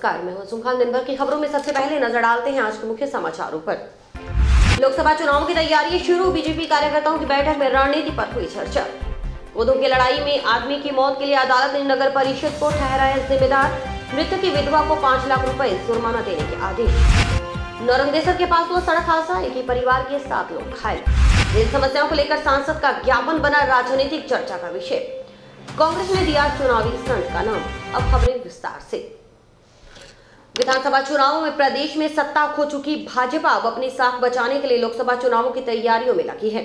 नमस्कार, मैं हूं सुखान। दिन भर की खबरों में सबसे पहले नजर डालते हैं आज के मुख्य समाचारों पर। लोकसभा चुनाव की तैयारी शुरू, बीजेपी कार्यकर्ताओं की बैठक में रणनीति पर हुई चर्चा। गोदों की लड़ाई में आदमी की मौत के लिए अदालत ने नगर परिषद को ठहराया जिम्मेदार, मृतक की विधवा को 5 लाख रुपए जुर्माना देने के आदेश। नौरंगदेसर के पास हुआ सड़क हादसा, एक ही परिवार के 7 लोग घायल। रेल समस्याओं को लेकर सांसद का ज्ञापन बना राजनीतिक चर्चा का विषय। कांग्रेस ने दिया चुनावी संत का नाम। अब खबरें विस्तार से। विधानसभा चुनावों में प्रदेश में सत्ता खो चुकी भाजपा अब अपनी साख बचाने के लिए लोकसभा चुनावों की तैयारियों में लगी है।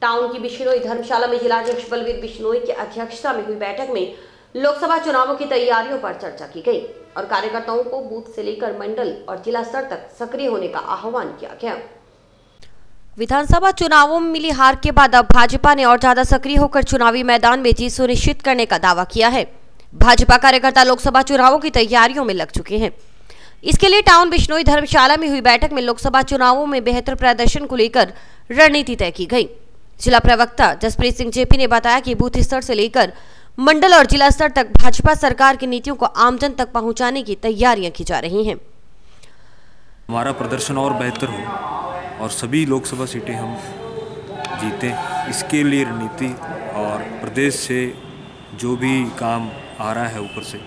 टाउन की बिश्नोई धर्मशाला में जिलाध्यक्ष बलवीर बिश्नोई की अध्यक्षता में हुई बैठक में लोकसभा चुनावों की तैयारियों पर चर्चा की गई और कार्यकर्ताओं को बूथ से लेकर मंडल और जिला स्तर तक सक्रिय होने का आह्वान किया गया। विधानसभा चुनावों में मिली हार के बाद अब भाजपा ने और ज्यादा सक्रिय होकर चुनावी मैदान में जीत सुनिश्चित करने का दावा किया है। भाजपा कार्यकर्ता लोकसभा चुनावों की तैयारियों में लग चुके हैं। इसके लिए टाउन बिश्नोई धर्मशाला में हुई बैठक में लोकसभा चुनावों में बेहतर प्रदर्शन को लेकर रणनीति तय की गई। जिला प्रवक्ता जसप्रीत सिंह जेपी ने बताया कि बूथ स्तर से लेकर मंडल और जिला स्तर तक भाजपा सरकार की नीतियों को आमजन तक पहुंचाने की तैयारियां की जा रही हैं। हमारा प्रदर्शन और बेहतर हो और सभी लोकसभा सीटें हम जीतें, इसके लिए रणनीति और प्रदेश से जो भी काम आ रहा है ऊपर से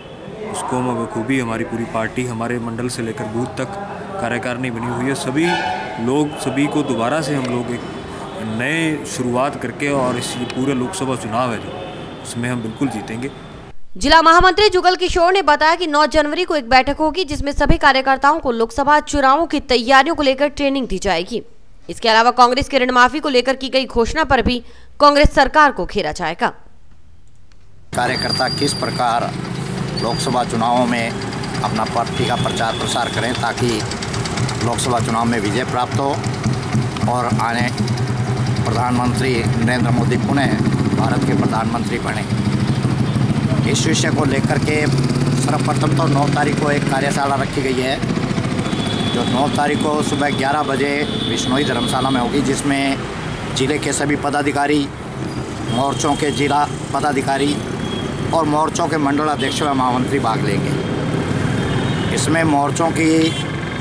उसको हम बखूबी, हमारी पूरी पार्टी हमारे मंडल से लेकर बूथ तक कार्यकारिणी बनी हुई है। सभी को दोबारा से हम लोग एक नए शुरुआत करके और इस पूरे लोकसभा चुनाव है जो उसमें हम बिल्कुल जीतेंगे। जिला महामंत्री जुगल किशोर ने बताया कि 9 जनवरी को एक बैठक होगी जिसमें सभी कार्यकर्ताओं को लोकसभा चुनावों की तैयारियों को लेकर ट्रेनिंग दी जाएगी। इसके अलावा कांग्रेस के ऋण माफी को लेकर की गई घोषणा पर भी कांग्रेस सरकार को घेरा जाएगा। कार्यकर्ता किस प्रकार लोकसभा चुनावों में अपना पार्टी का प्रचार प्रसार करें ताकि लोकसभा चुनाव में विजय प्राप्त हो और आने प्रधानमंत्री नरेंद्र मोदी पुनः भारत के प्रधानमंत्री बने। इस विषय को लेकर के सर्वप्रथम तो 9 तारीख को एक कार्यशाला रखी गई है जो 9 तारीख को सुबह 11 बजे बिश्नोई धर्मशाला में होगी, जिसमें जिले के सभी पदाधिकारी, मोर्चों के जिला पदाधिकारी और मोर्चों के मंडल अध्यक्ष व महामंत्री भाग लेंगे। इसमें मोर्चों की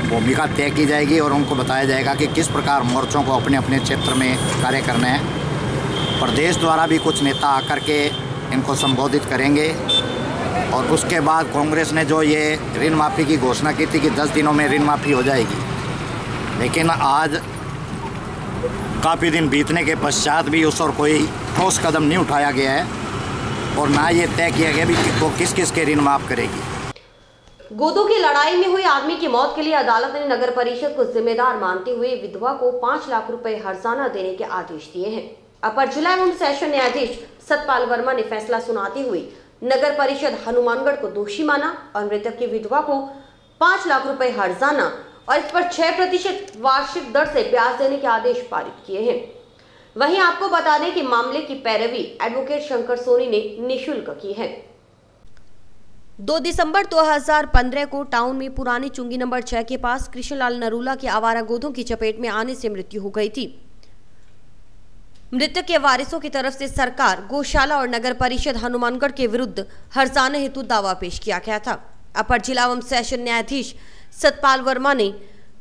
भूमिका तय की जाएगी और उनको बताया जाएगा कि किस प्रकार मोर्चों को अपने अपने क्षेत्र में कार्य करना है। प्रदेश द्वारा भी कुछ नेता आकर के इनको संबोधित करेंगे और उसके बाद कांग्रेस ने जो ये ऋण माफ़ी की घोषणा की थी कि 10 दिनों में ऋण माफ़ी हो जाएगी, लेकिन आज काफ़ी दिन बीतने के पश्चात भी उस और कोई ठोस कदम नहीं उठाया गया है और ना ये तय किया गया भी कि वो किस किस के ऋण माफ़ करेगी। गोदों की लड़ाई में हुई आदमी की मौत के लिए अदालत ने नगर परिषद को जिम्मेदार मानते हुए विधवा को 5 लाख रुपए हर्जाना देने के आदेश दिए हैं। अपर जिला एवं सेशन न्यायाधीश सतपाल वर्मा ने फैसला सुनाते हुए नगर परिषद हनुमानगढ़ को दोषी माना और मृतक की विधवा को 5 लाख रुपए हर्जाना और इस पर 6% वार्षिक दर से ब्याज देने के आदेश पारित किए हैं। वहीं आपको बता दें कि मामले की पैरवी एडवोकेट शंकर सोनी ने निःशुल्क की है। 2 दिसंबर 2015 को टाउन में पुरानी चुंगी नंबर 6 के पास कृष्णलाल नरूला की आवारा गोधों की चपेट में आने से मृत्यु हो गई थी। मृतक के वारिसों की तरफ से सरकार, गौशाला और नगर परिषद हनुमानगढ़ के विरुद्ध हर्जाना हेतु दावा पेश किया गया था। अपर जिला एवं सेशन न्यायाधीश सतपाल वर्मा ने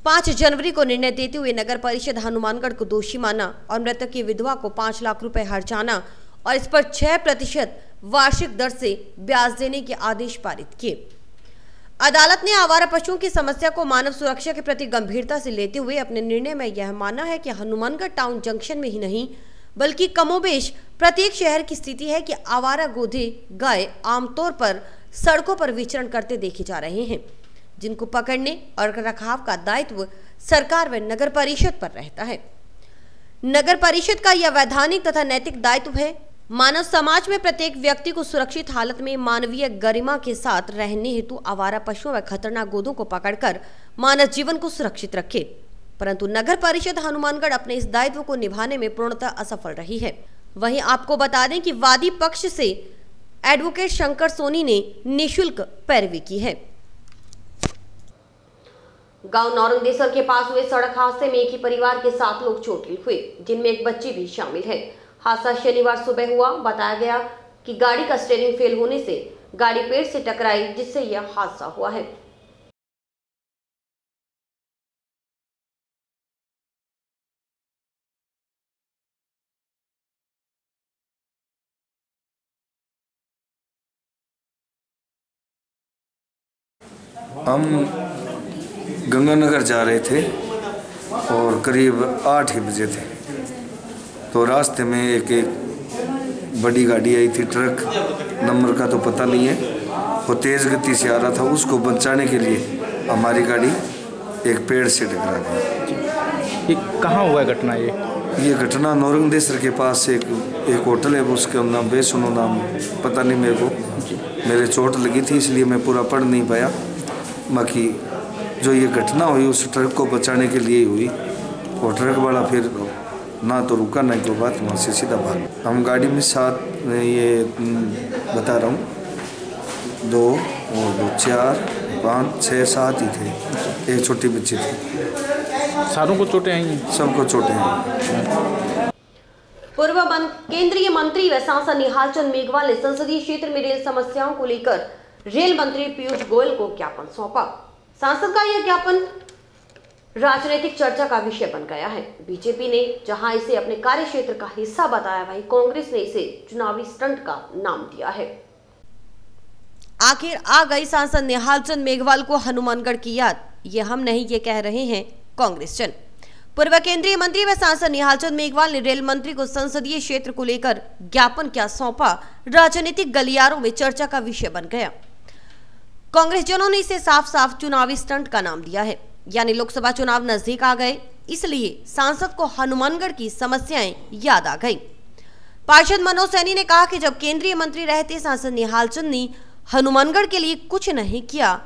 5 जनवरी को निर्णय देते हुए नगर परिषद हनुमानगढ़ को दोषी माना और मृतक की विधवा को 5 लाख रुपए हर्जाना और इस पर 6% वार्षिक दर से ब्याज देने के आदेश पारित किए। अदालत ने आवारा पशुओं की समस्या को मानव सुरक्षा के प्रति गंभीरता से लेते हुए अपने निर्णय में यह माना है कि हनुमानगढ़ टाउन जंक्शन में ही नहीं बल्कि कमोबेश प्रत्येक शहर की स्थिति है कि आवारा गोधे गाय आमतौर पर सड़कों पर विचरण करते देखे जा रहे हैं, जिनको पकड़ने और रखरखाव का दायित्व सरकार व नगर परिषद पर रहता है। नगर परिषद का यह वैधानिक तथा नैतिक दायित्व है मानव समाज में प्रत्येक व्यक्ति को सुरक्षित हालत में मानवीय गरिमा के साथ रहने हेतु आवारा पशुओं व खतरनाक गोदों को पकड़कर मानव जीवन को सुरक्षित रखे, परंतु नगर परिषद हनुमानगढ़ अपने इस दायित्व को निभाने में पूर्णतः असफल रही है। वहीं आपको बता दें कि वादी पक्ष से एडवोकेट शंकर सोनी ने निःशुल्क पैरवी की है। गांव नौरंगदेसर के पास हुए सड़क हादसे में एक ही परिवार के 7 लोग चोटिल हुए, जिनमें एक बच्ची भी शामिल है। हादसा शनिवार सुबह हुआ। बताया गया कि गाड़ी का स्टीयरिंग फेल होने से गाड़ी पेड़ से टकराई, जिससे यह हादसा हुआ है। हम गंगानगर जा रहे थे और करीब 8 ही बजे थे, तो रास्ते में एक बड़ी गाड़ी आई थी, ट्रक, नंबर का तो पता नहीं है, वो तेज़ गति से आ रहा था। उसको बचाने के लिए हमारी गाड़ी एक पेड़ से टकरा गई। ये कहाँ हुआ है घटना? ये घटना नौरंगदेसर के पास एक होटल है, उसका नाम बेसुनो नाम पता नहीं मेरे को। मेरे चोट लगी थी इसलिए मैं पूरा पढ़ नहीं पाया। बाकी जो ये घटना हुई उस ट्रक को बचाने के लिए ही हुई। और ट्रक वाला फिर ना तो रुका ना कोई बात, वहाँ से सीधा भाग। हम गाड़ी में 7 ये बता रहा हूँ 2 और 4 5 6 7 ही थे, एक छोटी बच्ची थी। सारों को चोटें आई हैं? सबको चोटें आई। पूर्व केंद्रीय मंत्री व सांसद निहाल चंद मेघवाल ने संसदीय क्षेत्र में रेल समस्याओं को लेकर रेल मंत्री पीयूष गोयल को ज्ञापन सौंपा। सांसद का यह ज्ञापन राजनीतिक चर्चा का विषय बन गया है। बीजेपी ने जहां इसे अपने कार्य क्षेत्र का हिस्सा बताया, वहीं कांग्रेस ने इसे चुनावी स्टंट का नाम दिया है। आखिर आ गई सांसद निहाल चंद मेघवाल को हनुमानगढ़ की याद। ये हम नहीं, ये कह रहे हैं कांग्रेस जन। पूर्व केंद्रीय मंत्री व सांसद निहाल चंद मेघवाल ने रेल मंत्री को संसदीय क्षेत्र को लेकर ज्ञापन क्या सौंपा, राजनीतिक गलियारों में चर्चा का विषय बन गया। कांग्रेस जनों ने इसे साफ साफ चुनावी स्टंट का नाम दिया है। यानी लोकसभा चुनाव नजदीक आ गए, इसलिए सांसद को हनुमानगढ़ की समस्याएं याद आ गई। पार्षद मनोज सैनी ने कहा कि जब केंद्रीय मंत्री रहते सांसद निहाल चंद ने हनुमानगढ़ के लिए कुछ नहीं किया,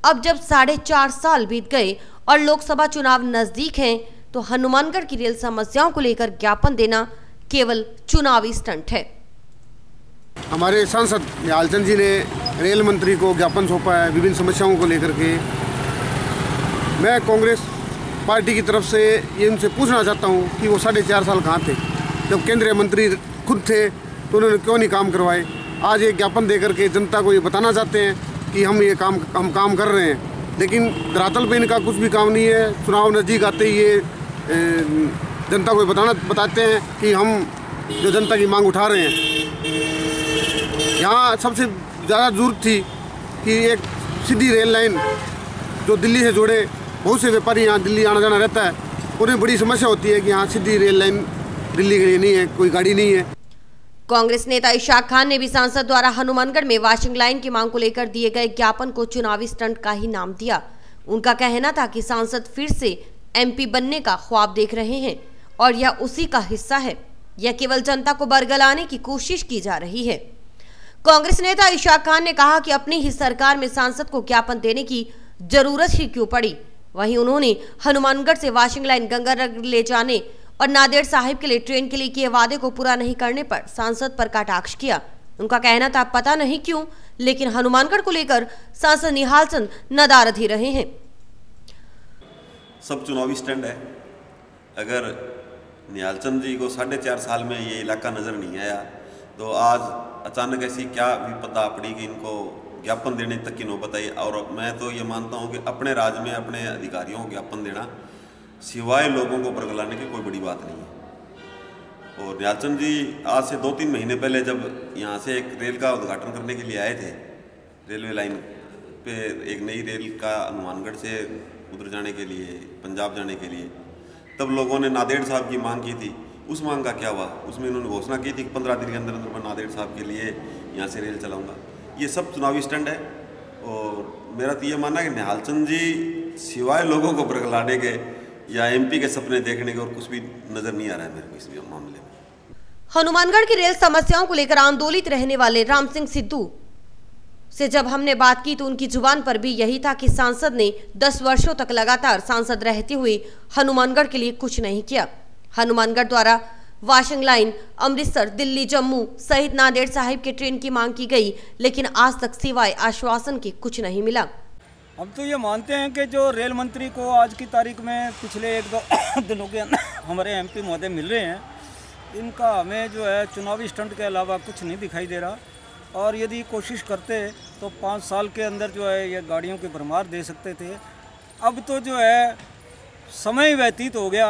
अब जब 4.5 साल बीत गए और लोकसभा चुनाव नजदीक हैं, तो हनुमानगढ़ की रेल समस्याओं को लेकर ज्ञापन देना केवल चुनावी स्टंट है। हमारे सांसद निहाल चंद जी ने रेल मंत्री को ज्ञापन सौंपा है विभिन्न समस्याओं को लेकर के। मैं कांग्रेस पार्टी की तरफ से ये उनसे पूछना चाहता हूँ कि वो 4.5 साल कहाँ थे? जब केंद्रीय मंत्री खुद थे तो उन्होंने क्यों नहीं काम करवाए? आज ये ज्ञापन देकर के जनता को ये बताना चाहते हैं कि हम काम कर रहे हैं, लेकिन धरातल पे इनका कुछ भी काम नहीं है। चुनाव नज़दीक आते ही ये जनता को बताते हैं कि हम जो जनता की मांग उठा रहे हैं। यहाँ सबसे ज़्यादा ज़रूरत थी कि एक सीधी रेल लाइन जो दिल्ली से जोड़े। बहुत से व्यापारी यहाँ दिल्ली आना जाना रहता है, उन्हें बड़ी समस्या होती है कि यहाँ सीधी रेल लाइन दिल्ली के लिए नहीं है, कोई गाड़ी नहीं है। कांग्रेस नेता इशाक खान ने भी सांसद द्वारा हनुमानगढ़ में वॉशिंग लाइन की मांग को लेकर दिए गए ज्ञापन को चुनावी स्टंट का ही नाम दिया। उनका कहना था कि सांसद फिर से एमपी बनने का ख्वाब देख रहे हैं और यह उसी का हिस्सा है। यह केवल जनता को बरगलाने की कोशिश की जा रही है। कांग्रेस नेता इशाक खान ने कहा कि अपनी ही सरकार में सांसद को ज्ञापन देने की जरूरत ही क्यों पड़ी। वहीं उन्होंने हनुमानगढ़ से वॉशिंग लाइन गंगानगर ले जाने और नांदेड़ साहिब के लिए ट्रेन के लिए किए वादे को पूरा नहीं करने पर सांसद पर कटाक्ष किया। उनका कहना था पता नहीं क्यों, लेकिन हनुमानगढ़ को लेकर सांसद निहाल चंद नदारद ही रहे हैं। सब चुनावी स्टैंड है। अगर निहाल चंद जी को 4.5 साल में ये इलाका नज़र नहीं आया, तो आज अचानक ऐसी क्या विपदा पड़ी कि इनको ज्ञापन देने तक की नौबत आई। और मैं तो ये मानता हूँ कि अपने राज्य में अपने अधिकारियों को ज्ञापन देना सिवाय लोगों को बरगलाने की कोई बड़ी बात नहीं है। और निहाल चंद जी आज से 2-3 महीने पहले जब यहाँ से एक रेल का उद्घाटन करने के लिए आए थे, रेलवे लाइन पे एक नई रेल का हनुमानगढ़ से उधर जाने के लिए, पंजाब जाने के लिए, तब लोगों ने नांदेड़ साहब की मांग की थी। उस मांग का क्या हुआ? उसमें इन्होंने घोषणा की थी कि 15 दिन के अंदर अंदर मैं नांदेड़ साहब के लिए यहाँ से रेल चलाऊँगा। ये सब चुनावी स्टंट है। और मेरा तो ये मानना है कि निहाल चंद जी सिवाय लोगों को बरगलाने के या एमपी के सपने देखने के और कुछ भी नजर नहीं आ रहा है मेरे को इस मामले में। हनुमानगढ़ की रेल समस्याओं को लेकर आंदोलित रहने वाले राम सिंह सिद्धू से जब हमने बात की तो उनकी जुबान पर भी यही था कि सांसद ने 10 वर्षों तक लगातार सांसद रहते हुए हनुमानगढ़ के लिए कुछ नहीं किया। हनुमानगढ़ द्वारा वॉशिंग लाइन अमृतसर, दिल्ली, जम्मू सहित नांदेड़ साहिब के ट्रेन की मांग की गई, लेकिन आज तक सिवाय आश्वासन के कुछ नहीं मिला। हम तो ये मानते हैं कि जो रेल मंत्री को आज की तारीख में पिछले 1-2 दिनों के अंदर हमारे एमपी महोदय मिल रहे हैं, इनका हमें जो है चुनावी स्टंट के अलावा कुछ नहीं दिखाई दे रहा। और यदि कोशिश करते तो 5 साल के अंदर जो है ये गाड़ियों की भरमार दे सकते थे। अब तो जो है समय व्यतीत हो गया,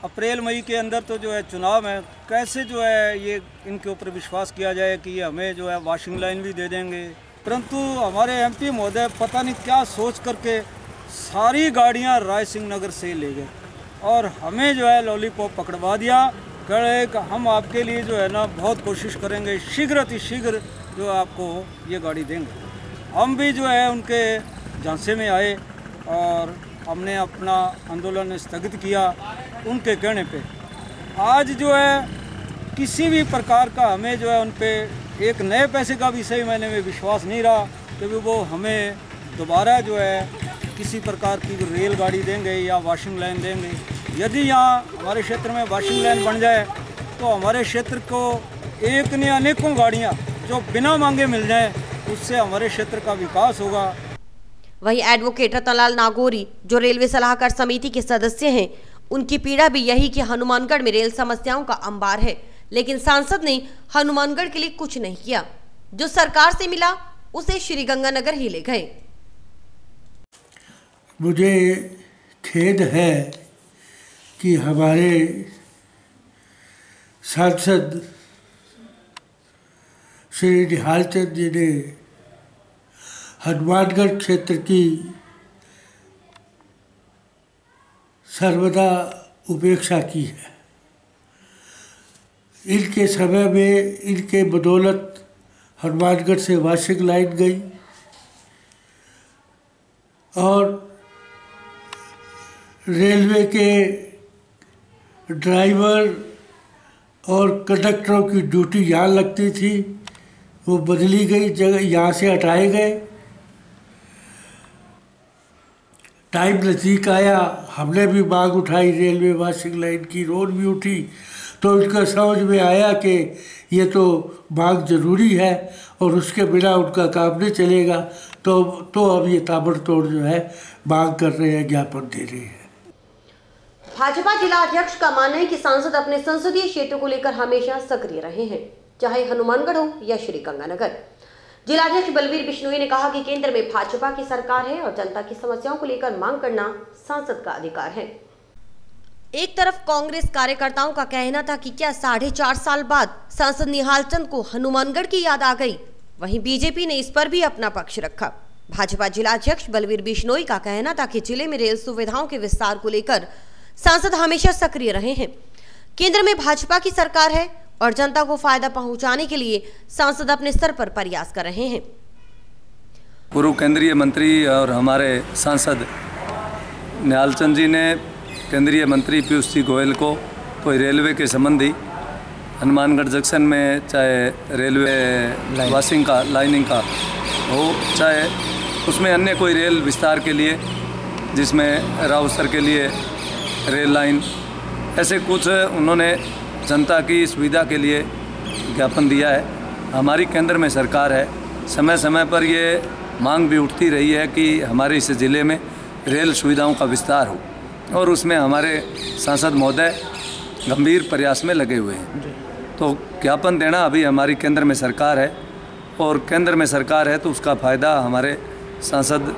अप्रैल मई के अंदर तो जो है चुनाव है। कैसे जो है ये इनके ऊपर विश्वास किया जाए कि ये हमें जो है वॉशिंग लाइन भी दे देंगे, परंतु हमारे एमपी महोदय पता नहीं क्या सोच करके सारी गाड़ियां राय सिंह नगर से ले गए और हमें जो है लॉलीपॉप पकड़वा दिया। कह रहे कि हम आपके लिए जो है ना बहुत कोशिश करेंगे, शीघ्र अतिशीघ्र जो आपको ये गाड़ी देंगे। हम भी जो है उनके झांसे में आए और हमने अपना आंदोलन स्थगित किया उनके कहने पे। आज जो है किसी भी प्रकार का हमें जो है उन पे एक नए पैसे का भी सही मायने में विश्वास नहीं रहा कि वो हमें दोबारा जो है किसी प्रकार की रेलगाड़ी देंगे या वॉशिंग लाइन देंगे। यदि यहाँ हमारे क्षेत्र में वॉशिंग लाइन बन जाए तो हमारे क्षेत्र को एक नहीं अनेकों गाड़ियाँ जो बिना मांगे मिल जाए, उससे हमारे क्षेत्र का विकास होगा। वहीं एडवोकेट रतनलाल नागौरी जो रेलवे सलाहकार समिति के सदस्य हैं, उनकी पीड़ा भी यही कि हनुमानगढ़ में रेल समस्याओं का अंबार है, लेकिन सांसद ने हनुमानगढ़ के लिए कुछ नहीं किया। जो सरकार से मिला उसे श्रीगंगानगर ही ले गए। मुझे खेद है कि हमारे सांसद श्री निहाल चंद जी ने हनुमानगढ़ क्षेत्र की सर्वदा उपेक्षा की है। इनके समय में इनके बदौलत हनुमानगढ़ से वॉशिंग लाइन गई और रेलवे के ड्राइवर और कंडक्टरों की ड्यूटी यहाँ लगती थी, वो बदली गई, जगह यहाँ से हटाए गए। टाइम नज़दीक आया, हमने भी मांग उठाई रेलवे वॉशिंग लाइन की, रोड भी उठी, तो उनका समझ में आया कि ये तो मांग ज़रूरी है और उसके बिना उनका काम नहीं चलेगा। तो अब ये ताबड़तोड़ जो है मांग कर रहे हैं, ज्ञापन दे रहे हैं। भाजपा जिला अध्यक्ष का मानना है कि सांसद अपने संसदीय क्षेत्र को लेकर हमेशा सक्रिय रहे हैं, चाहे हनुमानगढ़ हो या श्रीगंगानगर। जिलाध्यक्ष बलवीर बिश्नोई ने कहा कि केंद्र में भाजपा की सरकार है और जनता की समस्याओं को लेकर मांग करना सांसद का अधिकार है। एक तरफ कांग्रेस कार्यकर्ताओं का कहना था कि क्या 4.5 साल बाद सांसद निहाल चंद को हनुमानगढ़ की याद आ गई, वहीं बीजेपी ने इस पर भी अपना पक्ष रखा। भाजपा जिलाध्यक्ष बलवीर बिश्नोई का कहना था कि जिले में रेल सुविधाओं के विस्तार को लेकर सांसद हमेशा सक्रिय रहे हैं। केंद्र में भाजपा की सरकार है और जनता को फायदा पहुंचाने के लिए सांसद अपने स्तर पर प्रयास कर रहे हैं। पूर्व केंद्रीय मंत्री और हमारे सांसद निहाल चंद जी ने केंद्रीय मंत्री पीयूष जी गोयल को कोई रेलवे के संबंधी हनुमानगढ़ जंक्शन में चाहे रेलवे वॉशिंग का लाइनिंग का हो, चाहे उसमें अन्य कोई रेल विस्तार के लिए जिसमें रावसर के लिए रेल लाइन, ऐसे कुछ उन्होंने जनता की सुविधा के लिए ज्ञापन दिया है। हमारी केंद्र में सरकार है, समय समय पर ये मांग भी उठती रही है कि हमारे इस ज़िले में रेल सुविधाओं का विस्तार हो और उसमें हमारे सांसद महोदय गंभीर प्रयास में लगे हुए हैं। तो ज्ञापन देना अभी हमारी केंद्र में सरकार है और केंद्र में सरकार है तो उसका फ़ायदा हमारे सांसद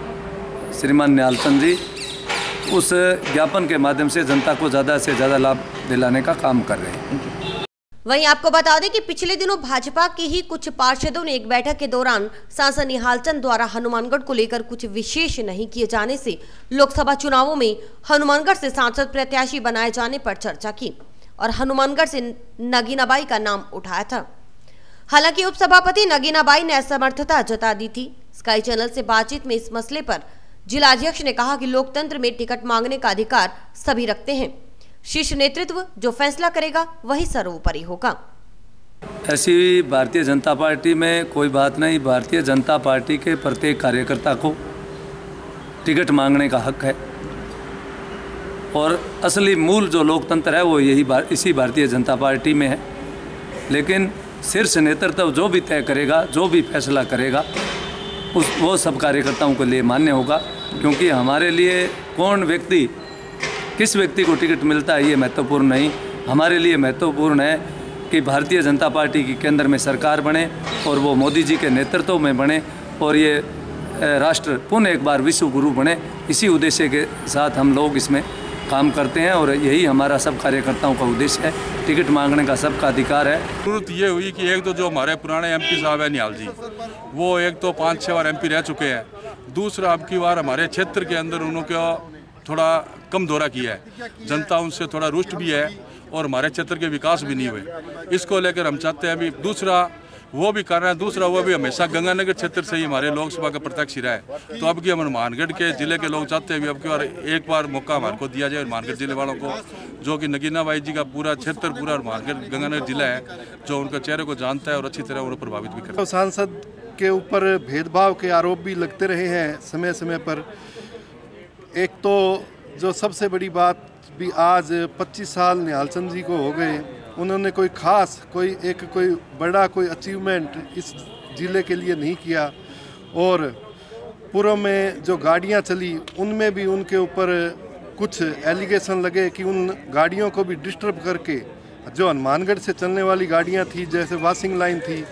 श्रीमान निहाल चंद जी उस ज्ञापन के माध्यम से जनता को ज़्यादा से ज़्यादा लाभ दिलाने का काम कर रहे हैं। वहीं आपको बता दें कि पिछले दिनों भाजपा के ही कुछ पार्षदों ने एक बैठक के दौरान सांसद निहाल चंद द्वारा हनुमानगढ़ को लेकर कुछ विशेष नहीं किए जाने से लोकसभा चुनावों में हनुमानगढ़ से सांसद प्रत्याशी बनाए जाने पर चर्चा की और हनुमानगढ़ से नगीनाबाई का नाम उठाया था। हालांकि उपसभापति नगीनाबाई ने असमर्थता जता दी थी। स्काई चैनल से बातचीत में इस मसले पर जिलाध्यक्ष ने कहा कि लोकतंत्र में टिकट मांगने का अधिकार सभी रखते हैं, शीर्ष नेतृत्व जो फैसला करेगा वही सर्वोपरि होगा। ऐसी भारतीय जनता पार्टी में कोई बात नहीं। भारतीय जनता पार्टी के प्रत्येक कार्यकर्ता को टिकट मांगने का हक है और असली मूल जो लोकतंत्र है वो इसी भारतीय जनता पार्टी में है। लेकिन शीर्ष नेतृत्व जो भी तय करेगा, जो भी फैसला करेगा, वो सब कार्यकर्ताओं के लिए मान्य होगा, क्योंकि हमारे लिए कौन व्यक्ति किस व्यक्ति को टिकट मिलता है ये महत्वपूर्ण नहीं। हमारे लिए महत्वपूर्ण है कि भारतीय जनता पार्टी की केंद्र में सरकार बने और वो मोदी जी के नेतृत्व में बने और ये राष्ट्र पुनः एक बार विश्व गुरु बने। इसी उद्देश्य के साथ हम लोग इसमें काम करते हैं और यही हमारा सब कार्यकर्ताओं का उद्देश्य है। टिकट मांगने का सबका अधिकार है। जरूरत ये हुई कि एक तो जो हमारे पुराने एमपी साहब है निहाल जी, वो एक तो 5-6 बार MP रह चुके हैं, दूसरा अब की बार हमारे क्षेत्र के अंदर उन्होंने थोड़ा कम दौरा किया है, जनता उनसे थोड़ा रुष्ट भी है और हमारे क्षेत्र के विकास भी नहीं हुए। इसको लेकर हम चाहते हैं अभी दूसरा वो भी कर रहे हैं, दूसरा वो भी हमेशा गंगानगर क्षेत्र से ही हमारे लोकसभा का प्रत्यक्ष रहा है। तो अब की हम हनुमानगढ़ के जिले के लोग चाहते हैं अब की बार एक बार मौका हमारे को दिया जाए हनुमानगढ़ जिले वालों को, जो कि नगीना बाई जी का पूरा क्षेत्र पूरा हनुमानगढ़ गंगानगर जिला है, जो उनके चेहरे को जानता है और अच्छी तरह उन्हें प्रभावित भी करता है। सांसद के ऊपर भेदभाव के आरोप भी लगते रहे हैं समय समय पर। एक तो जो सबसे बड़ी बात भी आज 25 साल निहालचंद जी को हो गए, उन्होंने कोई खास कोई बड़ा कोई अचीवमेंट इस ज़िले के लिए नहीं किया। और पूर्व में जो गाड़ियां चली उनमें भी उनके ऊपर कुछ एलिगेशन लगे कि उन गाड़ियों को भी डिस्टर्ब करके जो हनुमानगढ़ से चलने वाली गाड़ियां थी, जैसे वाशिंग लाइन थी,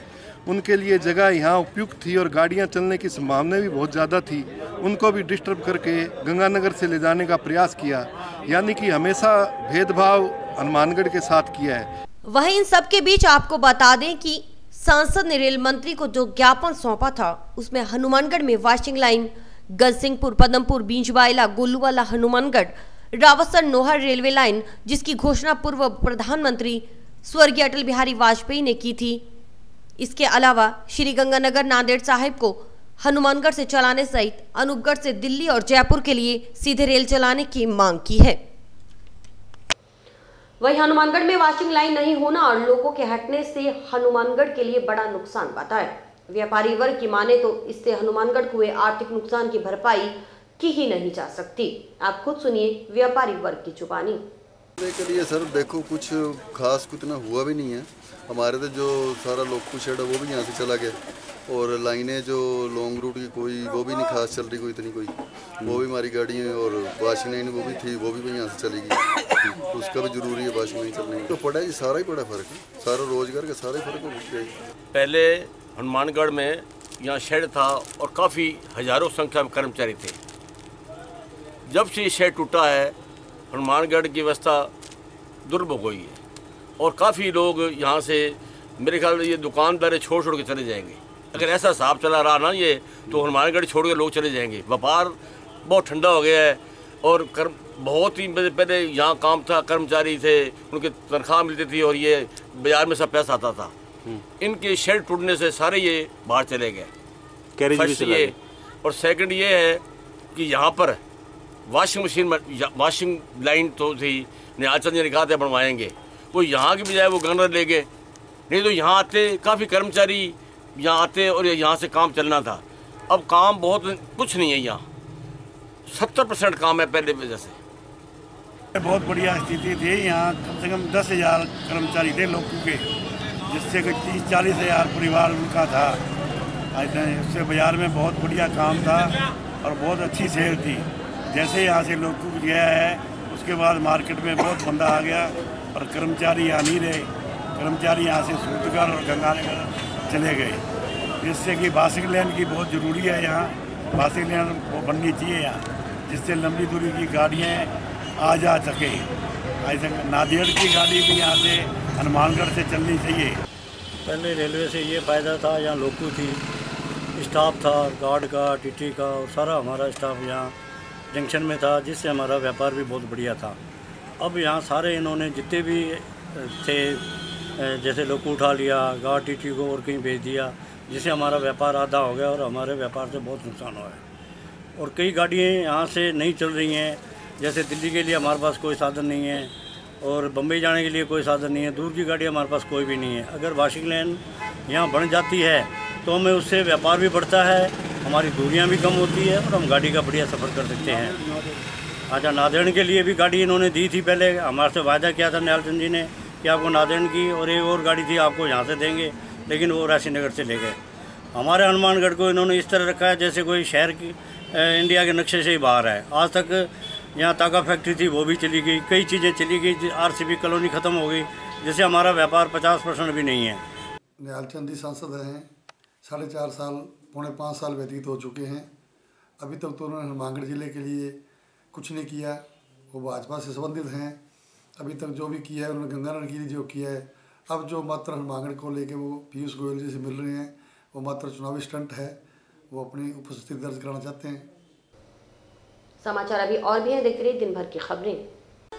उनके लिए जगह यहाँ उपयुक्त थी और गाड़ियाँ चलने की संभावना भी बहुत ज़्यादा थी, उनको भी डिस्टर्ब करके गंगानगर से ले जाने का प्रयास किया। यानी कि हमेशा भेदभाव हनुमानगढ़ के साथ किया है। वहीं इन सब के बीच आपको बता दें कि सांसद ने रेल मंत्री को जो ज्ञापन सौंपा था उसमें हनुमानगढ़ में वाशिंग line, Gajsinghpur, Padampur, Binjwala, Goluwala, Hanumangarh, Rawatsar, Nohar railway line, जिसकी घोषणा पूर्व प्रधानमंत्री स्वर्गीय अटल बिहारी वाजपेयी ने की थी। इसके अलावा श्री गंगानगर नांदेड़ साहिब को हनुमानगढ़ से चलाने सहित अनूपगढ़ से दिल्ली और जयपुर के लिए सीधे रेल चलाने की मांग की है। वहीं हनुमानगढ़ में वाशिंग लाइन नहीं होना और लोगों के हटने से हनुमानगढ़ के लिए बड़ा नुकसान बताया। व्यापारी वर्ग की माने तो इससे हनुमानगढ़ को हुए आर्थिक नुकसान की भरपाई की ही नहीं जा सकती। आप खुद सुनिए व्यापारी वर्ग की जुबानी। के लिए सर देखो कुछ खास कुछ ना हुआ भी नहीं है। हमारे तो जो सारा लोकल शेड है वो भी यहाँ से चला गया और लाइनें जो लॉन्ग रूट की कोई वो भी नहीं खास चल रही, कोई इतनी कोई वो भी हमारी गाड़ी है और वाशिंग लाइन वो भी थी वो भी यहाँ से चली गई, तो उसका भी जरूरी है वाशिंग लाइन चलने तो पड़ा है। सारा ही बड़ा फर्क है, सारा रोजगार का सारा ही फर्क हो गया। पहले हनुमानगढ़ में यहाँ शेड था और काफ़ी हजारों संख्या में कर्मचारी थे। जब से ये शेड टूटा है हनुमानगढ़ की व्यवस्था दुर्भग हुई है और काफ़ी लोग यहाँ से मेरे ख्याल ये दुकानदार छोड़ के चले जाएंगे। अगर ऐसा हिसाब चला रहा ना ये तो हनुमानगढ़ छोड़ के लोग चले जाएंगे। व्यापार बहुत ठंडा हो गया है और बहुत ही पहले यहाँ काम था, कर्मचारी थे, उनकी तनख्वाह मिलती थी और ये बाजार में सब पैसा आता था। इनके शेड टूटने से सारे ये बाहर चले गए। फर्स्ट ये और सेकंड ये है कि यहाँ पर वाशिंग लाइन तो थी, निहालचंद जी ने कहा था बनवाएंगे, वो यहाँ की बजाय वो गंगानगर ले गए। नहीं तो यहाँ आते काफ़ी कर्मचारी यहाँ आते और यहाँ से काम चलना था। अब काम बहुत कुछ नहीं है, यहाँ 70% काम है पहले वजह से। बहुत बढ़िया स्थिति थी। यहाँ कम से कम 10,000 कर्मचारी थे लोगों के, जिससे कोई 30-40 हज़ार परिवार उनका था। उससे बाजार में बहुत बढ़िया काम था और बहुत अच्छी सेल थी। जैसे यहाँ से लोग गया है उसके बाद मार्केट में बहुत बंदा आ गया और कर्मचारी यहाँ नहीं रहे। कर्मचारी यहाँ से सूरतगढ़ और गंगानगर चले गए, जिससे कि वाशिंग लाइन की बहुत ज़रूरी है। यहाँ वाशिंग लाइन वो बननी चाहिए यहाँ, जिससे लंबी दूरी की गाड़ियाँ आ जा सके। ऐसे नांदेड़ की गाड़ी भी यहाँ से हनुमानगढ़ से चलनी चाहिए। पहले रेलवे से ये फ़ायदा था, यहाँ लोकू थी, स्टाफ था, गार्ड का, टीटी का और सारा हमारा स्टाफ यहाँ जंक्शन में था, जिससे हमारा व्यापार भी बहुत बढ़िया था। अब यहाँ सारे इन्होंने जितने भी थे जैसे लोकू उठा लिया, गार्ड टीटी को और कहीं भेज दिया, जिससे हमारा व्यापार आधा हो गया और हमारे व्यापार से बहुत नुकसान हुआ है। और कई गाड़ियाँ यहाँ से नहीं चल रही हैं, जैसे दिल्ली के लिए हमारे पास कोई साधन नहीं है और बम्बई जाने के लिए कोई साधन नहीं है। दूर की गाड़ी हमारे पास कोई भी नहीं है। अगर वाशिंग लाइन यहाँ बन जाती है तो हमें उससे व्यापार भी बढ़ता है, हमारी दूरियां भी कम होती है और हम गाड़ी का बढ़िया सफ़र कर सकते हैं। अच्छा, नांदेड़ के लिए भी गाड़ी इन्होंने दी थी, पहले हमारे से वायदा किया था निहालचंद जी ने कि आपको नांदेड़ की और एक और गाड़ी थी आपको यहाँ से देंगे, लेकिन वो राशि नगर से ले गए। हमारे हनुमानगढ़ को इन्होंने इस तरह रखा है जैसे कोई शहर की इंडिया के नक्शे से ही बाहर है। आज तक यहाँ तागा फैक्ट्री थी वो भी चली गई, कई चीज़ें चली गई, RCB कॉलोनी ख़त्म हो गई, जिससे हमारा व्यापार 50% भी नहीं है। निहालचंद जी सांसद हैं, 4.5 साल, पौने 5 साल व्यतीत हो चुके हैं। अभी तक तो उन्होंने हनुमानगढ़ ज़िले के लिए कुछ नहीं किया। वो भाजपा से संबंधित हैं, अभी तक जो भी किया है उन्होंने गंगानगर के लिए जो किया है। अब जो मात्र हनुमानगढ़ को लेके वो पीयूष गोयल जी से मिल रहे हैं, वो मात्र चुनावी स्टंट है, वो अपनी उपस्थिति दर्ज कराना चाहते हैं। समाचार अभी और भी हैं, देखते रहिए दिन भर की खबरें।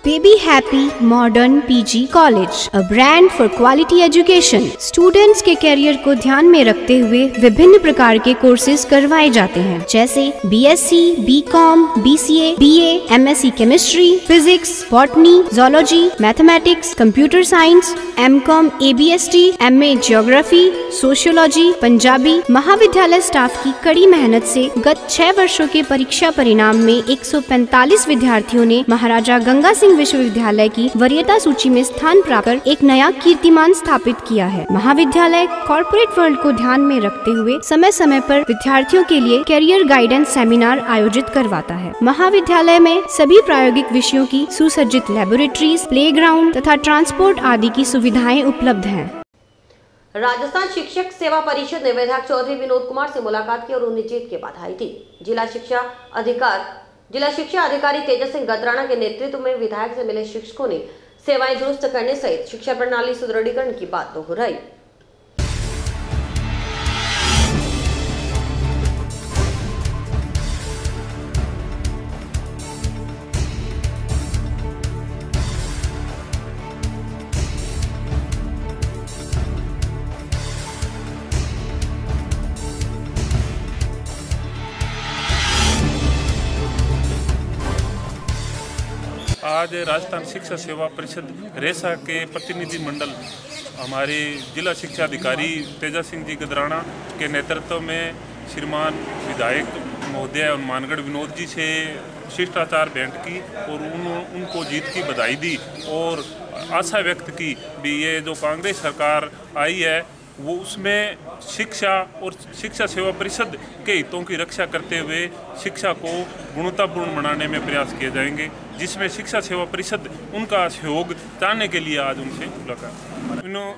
Baby Happy Modern PG College, a brand for quality education. Students के करियर को ध्यान में रखते हुए विभिन्न प्रकार के कोर्सेज करवाए जाते हैं, जैसे BSc, BCom, BCA, BA, MSc Chemistry, Physics, Botany, Zoology, Mathematics, Computer Science, MCom, ABST, MA Geography, Sociology, Punjabi. महाविद्यालय स्टाफ की कड़ी मेहनत से गत 6 वर्षों के परीक्षा परिणाम में 145 विद्यार्थियों ने महाराजा गंगा सिंह विश्वविद्यालय की वरीयता सूची में स्थान प्राप्त कर एक नया कीर्तिमान स्थापित किया है। महाविद्यालय कॉर्पोरेट वर्ल्ड को ध्यान में रखते हुए समय समय पर विद्यार्थियों के लिए कैरियर गाइडेंस सेमिनार आयोजित करवाता है। महाविद्यालय में सभी प्रायोगिक विषयों की सुसज्जित लैबोरेटरीज, प्लेग्राउंड तथा ट्रांसपोर्ट आदि की सुविधाएं उपलब्ध हैं। राजस्थान शिक्षक सेवा परिषद ने विधायक चौधरी विनोद कुमार से मुलाकात की और उन्हें जीत की बधाई दी। जिला शिक्षा अधिकारी तेजस सिंह गदराना के नेतृत्व में विधायक से मिले शिक्षकों ने सेवाएं दुरुस्त करने सहित शिक्षा प्रणाली सुदृढ़ीकरण की बात दोहराई। आज राजस्थान शिक्षा सेवा परिषद रेसा के प्रतिनिधि मंडल हमारे जिला शिक्षा अधिकारी तेजस सिंह जी गदराना के नेतृत्व में श्रीमान विधायक महोदय और मानगढ़ विनोद जी से शिष्टाचार भेंट की और उनको जीत की बधाई दी और आशा व्यक्त की भी ये जो कांग्रेस सरकार आई है वो उसमें शिक्षा और शिक्षा सेवा परिषद के हितों की रक्षा करते हुए शिक्षा को गुणवत्तापूर्ण बनाने में प्रयास किए जाएंगे, जिसमें शिक्षा सेवा परिषद उनका सहयोग चाहने के लिए आज उनसे मुलाकात।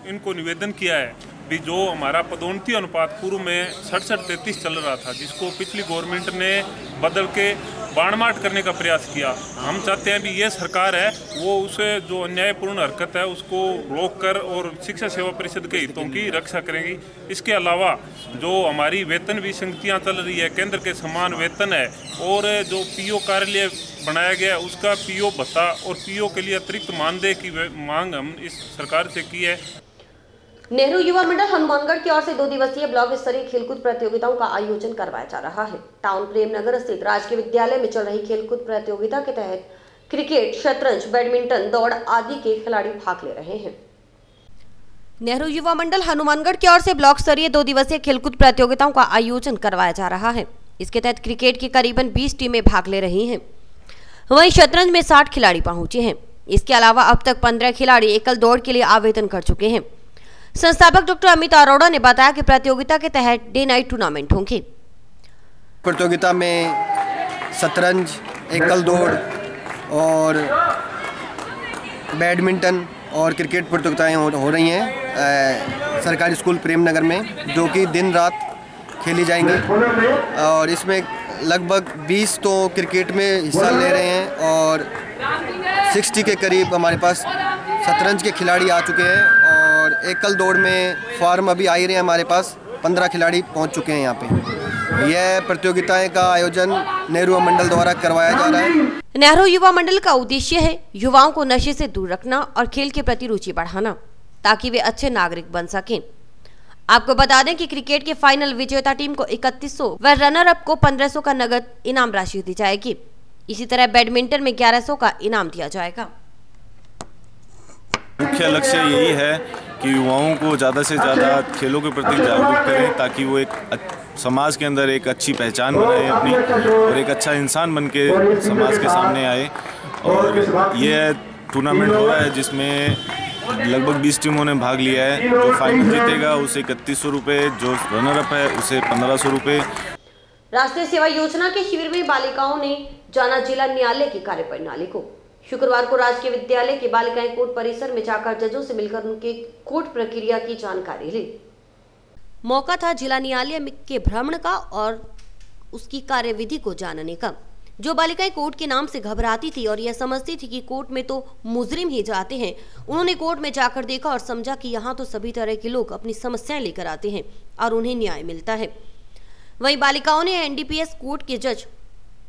इनको निवेदन किया है भी जो हमारा पदोन्नति अनुपात पूर्व में 67-33 चल रहा था, जिसको पिछली गवर्नमेंट ने बदल के बाणमाट करने का प्रयास किया। हम चाहते हैं भी ये सरकार है वो उसे जो अन्यायपूर्ण हरकत है उसको रोक कर और शिक्षा सेवा परिषद के हितों की रक्षा करेंगी। इसके अलावा जो हमारी वेतन विसंगतियाँ चल रही है, केंद्र के समान वेतन है और जो पीओ कार्यालय बनाया गया उसका पीओ भत्ता और पीओ के लिए अतिरिक्त मानदेय की मांग हम इस सरकार से की है। नेहरू युवा मंडल हनुमानगढ़ की ओर से 2 दिवसीय ब्लॉक स्तरीय खेलकूद प्रतियोगिताओं का आयोजन करवाया जा रहा है। टाउन प्रेमनगर स्थित राजकीय विद्यालय में चल रही खेलकूद प्रतियोगिता के तहत क्रिकेट, शतरंज, बैडमिंटन, दौड़ आदि के खिलाड़ी भाग ले रहे हैं। नेहरू युवा मंडल हनुमानगढ़ की ओर से ब्लॉक स्तरीय 2 दिवसीय खेलकूद प्रतियोगिताओं का आयोजन करवाया जा रहा है। इसके तहत क्रिकेट की करीबन 20 टीमें भाग ले रही हैं। वहीं शतरंज में 60 खिलाड़ी पहुंचे हैं। इसके अलावा अब तक 15 खिलाड़ी एकल दौड़ के लिए आवेदन कर चुके हैं। संस्थापक डॉक्टर अमित अरोड़ा ने बताया कि प्रतियोगिता के तहत डे नाइट टूर्नामेंट होंगे। प्रतियोगिता में शतरंज, एकल दौड़ और बैडमिंटन और क्रिकेट प्रतियोगिताएं हो रही हैं सरकारी स्कूल प्रेमनगर में, जो कि दिन रात खेली जाएंगी। और इसमें लगभग 20 तो क्रिकेट में हिस्सा ले रहे हैं और 60 के करीब हमारे पास शतरंज के खिलाड़ी आ चुके हैं। और एकल दौड़ में फॉर्म अभी आ ही रहे हैं, हमारे पास 15 खिलाड़ी पहुंच चुके हैं यहाँ पे। यह प्रतियोगिताएं का आयोजन नेहरू युवा मंडल द्वारा करवाया जा रहा है। नेहरू युवा मंडल का उद्देश्य है युवाओं को नशे से दूर रखना और खेल के प्रति रुचि बढ़ाना, ताकि वे अच्छे नागरिक बन सकें। आपको बता दें कि क्रिकेट के फाइनल विजेता टीम को 3100 व रनर अप को 1500 का नगद इनाम राशि दी जाएगी। इसी तरह बैडमिंटन में 1100 का इनाम दिया जाएगा। मुख्य लक्ष्य यही है कि युवाओं को ज़्यादा से ज़्यादा खेलों के प्रति जागरूक करें, ताकि वो एक समाज के अंदर एक अच्छी पहचान बनाए अपनी और एक अच्छा इंसान बन के समाज के सामने आए। और ये टूर्नामेंट हो रहा है जिसमें लगभग 20 टीमों ने भाग लिया है। जो फाइनल जीतेगा उसे 3100 रुपये, जो रनर अप है उसे 1500 रुपये। राष्ट्रीय सेवा योजना के शिविर में बालिकाओं ने जाना जिला न्यायालय की कार्यप्रणाली को। शुक्रवार को राजकीय विद्यालय के बालिकाएं कोर्ट परिसर में जाकर जजों से मिलकर उनके कोर्ट प्रक्रिया की जानकारी ली। मौका था जिला न्यायालय के भ्रमण का और उसकी कार्यविधि को जानने का। जो बालिकाएं कोर्ट के नाम से घबराती थी और यह समझती थी कि कोर्ट में तो मुजरिम ही जाते हैं, उन्होंने कोर्ट में जाकर देखा और समझा कि यहाँ तो सभी तरह के लोग अपनी समस्याएं लेकर आते हैं और उन्हें न्याय मिलता है। वहीं बालिकाओं ने एनडीपीएस कोर्ट के जज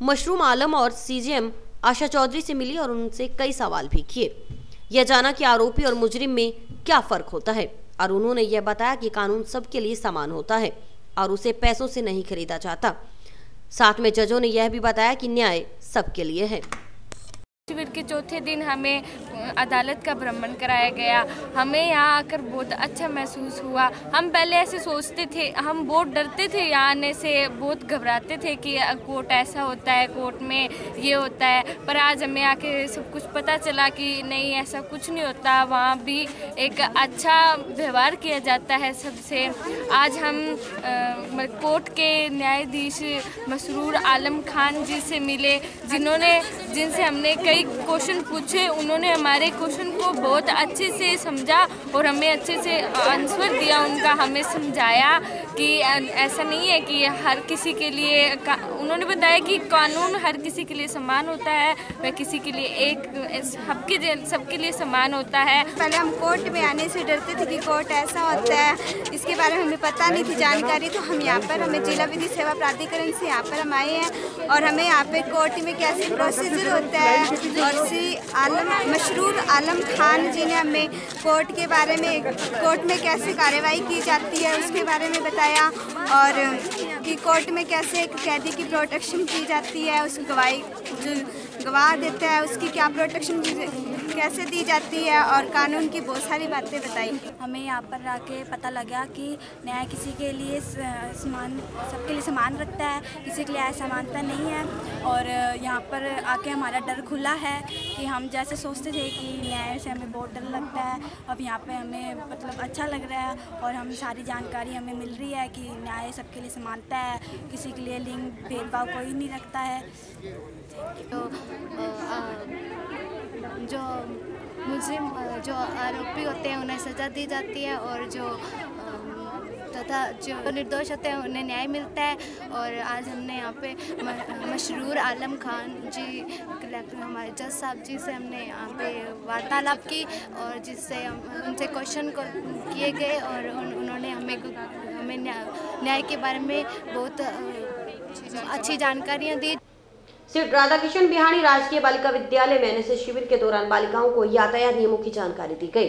मशरूम आलम और सीजेएम आशा चौधरी से मिली और उनसे कई सवाल भी किए। यह जाना कि आरोपी और मुजरिम में क्या फर्क होता है और उन्होंने यह बताया कि कानून सबके लिए समान होता है और उसे पैसों से नहीं खरीदा जाता। साथ में जजों ने यह भी बताया कि न्याय सबके लिए है। शिविर के चौथे दिन हमें अदालत का भ्रमण कराया गया। हमें यहाँ आकर बहुत अच्छा महसूस हुआ। हम पहले ऐसे सोचते थे, हम बहुत डरते थे यहाँ आने से, बहुत घबराते थे कि कोर्ट ऐसा होता है, कोर्ट में ये होता है, पर आज हमें आके सब कुछ पता चला कि नहीं, ऐसा कुछ नहीं होता। वहाँ भी एक अच्छा व्यवहार किया जाता है सबसे। आज हम कोर्ट के न्यायाधीश मसरूर आलम खान जी से मिले, जिनसे हमने कई क्वेश्चन पूछे। उन्होंने हमारे क्वेश्चन को बहुत अच्छे से समझा और हमें अच्छे से आंसर दिया उनका। हमें समझाया कि ऐसा नहीं है कि हर किसी के लिए, उन्होंने बताया कि कानून हर किसी के लिए समान होता है, वह किसी के लिए सबके लिए समान होता है। पहले हम कोर्ट में आने से डरते थे कि कोर्ट ऐसा होता है, इसके बारे में हमें पता नहीं थी जानकारी। तो हम यहाँ पर, हमें जिला विधि सेवा प्राधिकरण से यहाँ पर हम आए हैं और हमें यहाँ पे कोर्ट में कैसे प्रोसीजर होता है और श्री मशरूर आलम खान जी ने हमें कोर्ट के बारे में, कोर्ट में कैसे कार्रवाई की जाती है उसके बारे में बताया और कि कोर्ट में कैसे एक कैदी की प्रोटेक्शन की जाती है, उसकी गवाही जो गवाह देता है उसकी क्या प्रोटेक्शन कैसे दी जाती है और कानून की बहुत सारी बातें बताई। हमें यहाँ पर आके पता लगा कि न्याय किसी के लिए समान, सबके लिए समान रखता है, किसी के लिए असमानता नहीं है। और यहाँ पर आके हमारा डर खुला है कि हम जैसे सोचते थे कि न्याय से हमें बहुत डर लगता है, अब यहाँ पे हमें मतलब अच्छा लग रहा है और हम सारी जानकारी हमें मिल रही है कि न्याय सबके लिए समानता है, किसी के लिए लिंग भेदभाव कोई नहीं रखता है। तो जो मुजरिम, जो आरोपी होते हैं उन्हें सज़ा दी जाती है और तथा जो निर्दोष होते हैं उन्हें न्याय मिलता है। और आज हमने यहाँ पे मशरूर आलम खान जी, हमारे जज साहब जी से हमने यहाँ पे वार्तालाप की और जिससे उनसे क्वेश्चन किए गए और उन्होंने हमें न्याय के बारे में बहुत अच्छी जानकारियाँ दी। श्री राधाकिशन बिहारी राजकीय बालिका विद्यालय में एनएसएस शिविर के दौरान बालिकाओं को यातायात नियमों की जानकारी दी गई।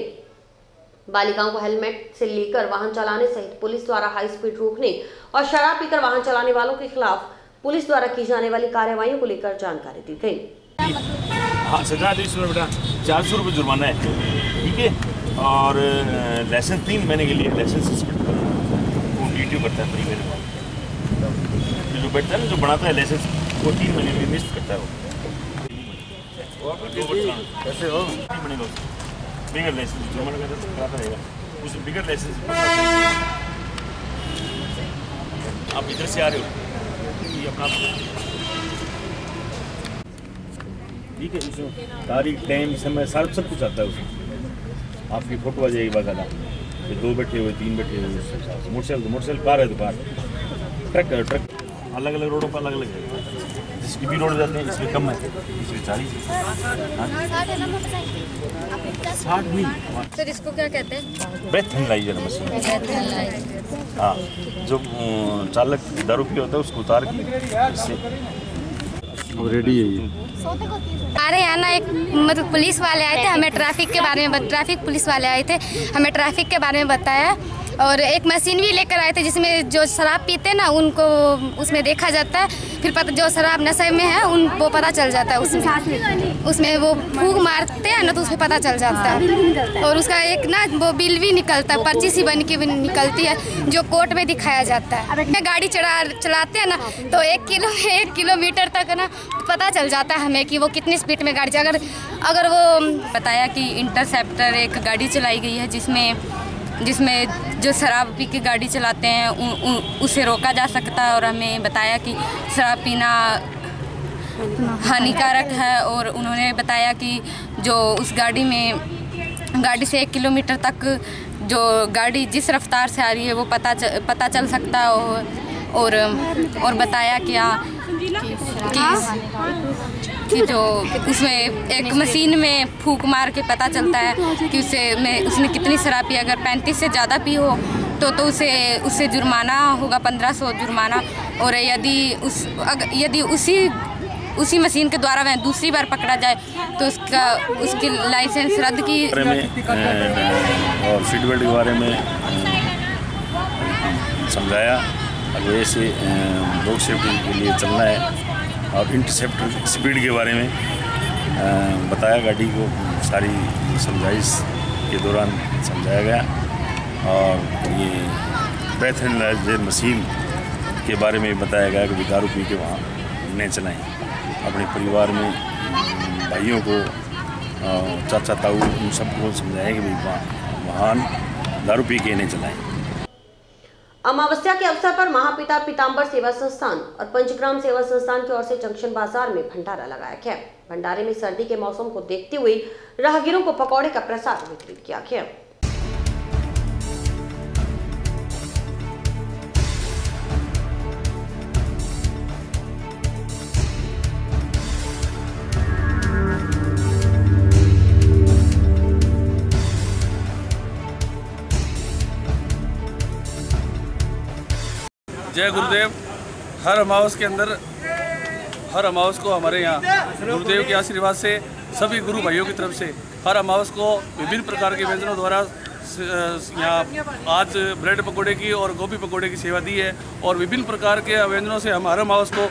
बालिकाओं को हेलमेट से लेकर वाहन चलाने सहित पुलिस द्वारा हाई स्पीड रोकने और शराब पीकर वाहन चलाने वालों के खिलाफ पुलिस द्वारा की जाने वाली कार्रवाइयों को लेकर जानकारी दी गई। हाँ, सजा दी इसमें बेटा 400 रुपये जुर्माना है, ठीक है। और लाइसेंस 3 महीने के लिए लाइसेंस सस्पेंड वो DTO करता है परिवहन में, जो बैठता है ना, जो बनाता है लाइसेंस, वो 3 महीने में मिस करता है वो। कैसे हो? 3 महीने का बिगर लाइसेंस जुर्माना कराता रहेगा, उस बिगर लाइसेंस। आप इधर से आ रहे हो, ये अपना ठीक है, उसमें तारीख, टाइम, समय सारा सब कुछ आता है उसमें। आपकी फोटो आ जाएगी बाकायदा, ये 2 बैठे हुए, 3 बैठे हुए, मोटरसाइकिल कार है तो कार, ट्रक अलग अलग रोडों पर अलग अलग है। जिसकी भी रोड जाते हैं इसमें कम है, इसमें 40 60 नहीं। सर इसको क्या कहते हैं? Breath analyser machine. हाँ, जो चालक दारू पी होता है उसको उतार के इससे रेडी है ये। हमारे यहाँ ना एक मतलब पुलिस वाले आए थे, हमें ट्रैफिक के बारे में, ट्रैफिक पुलिस वाले आए थे, हमें ट्रैफिक के बारे में बताया और एक मशीन भी लेकर आए थे जिसमें जो शराब पीते हैं ना उनको उसमें देखा जाता है, फिर पता जो शराब नशे में है उनको पता चल जाता है, उसमें वो फूंक मारते हैं ना तो उसमें पता चल जाता है। और उसका एक ना वो बिल भी निकलता है, पर्ची सी बन के निकलती है जो कोर्ट में दिखाया जाता है। गाड़ी चलाते हैं ना तो 1 किलोमीटर तक ना पता चल जाता है हमें कि वो कितनी स्पीड में गाड़ी, अगर वो बताया कि इंटरसेप्टर एक गाड़ी चलाई गई है जिसमें जो शराब पी के गाड़ी चलाते हैं उसे रोका जा सकता है। और हमें बताया कि शराब पीना हानिकारक है और उन्होंने बताया कि जो उस गाड़ी से 1 किलोमीटर तक जो गाड़ी जिस रफ्तार से आ रही है वो पता चल सकता है। और बताया कि कि जो उसमें एक मशीन में फूंक मार के पता चलता है कि उसने कितनी शराब पी। अगर 35 से ज़्यादा पी हो तो उससे जुर्माना होगा 1500 जुर्माना। और यदि उसी मशीन के द्वारा वह दूसरी बार पकड़ा जाए तो उसकी लाइसेंस रद्द की। और सीट बेल्ट के बारे में समझाया। अब ऐसे रोड सेफ्टी के लिए चलना है। और इंटरसेप्टर स्पीड के बारे में बताया, गाड़ी को सारी समझाइश के दौरान समझाया गया। और ये ब्रेथ एनालाइजर मशीन के बारे में बताया गया कि दारू पी के वहाँ नहीं चलाएं। अपने परिवार में भाइयों को, चाचा ताऊ, उन सबको समझाएं कि भाई वाहन दारू पी के नहीं चलाएं। अमावस्या के अवसर पर महापिता पीताम्बर सेवा संस्थान और पंचग्राम सेवा संस्थान की ओर से जंक्शन बाजार में भंडारा लगाया गया। भंडारे में सर्दी के मौसम को देखते हुए राहगीरों को पकौड़े का प्रसाद वितरित किया गया। जय गुरुदेव। हर अमावस के अंदर, हर अमावस को हमारे यहाँ गुरुदेव के आशीर्वाद से सभी गुरु भाइयों की तरफ से हर अमावस को विभिन्न प्रकार के व्यंजनों द्वारा यहाँ आज ब्रेड पकोड़े की और गोभी पकोड़े की सेवा दी है। और विभिन्न प्रकार के व्यंजनों से हम हर अमावस को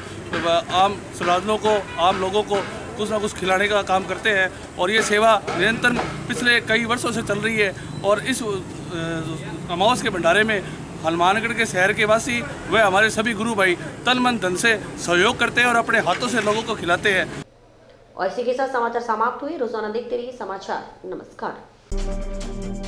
आम श्रद्धालुओं को, आम लोगों को कुछ ना कुछ खिलाने का काम करते हैं। और ये सेवा निरंतर पिछले कई वर्षों से चल रही है। और इस अमावस के भंडारे में हनुमानगढ़ के शहर के वासी व हमारे सभी गुरु भाई तन मन धन से सहयोग करते हैं और अपने हाथों से लोगों को खिलाते हैं। और इसी के साथ समाचार समाप्त हुए। रोजाना देखते रहिए समाचार। नमस्कार।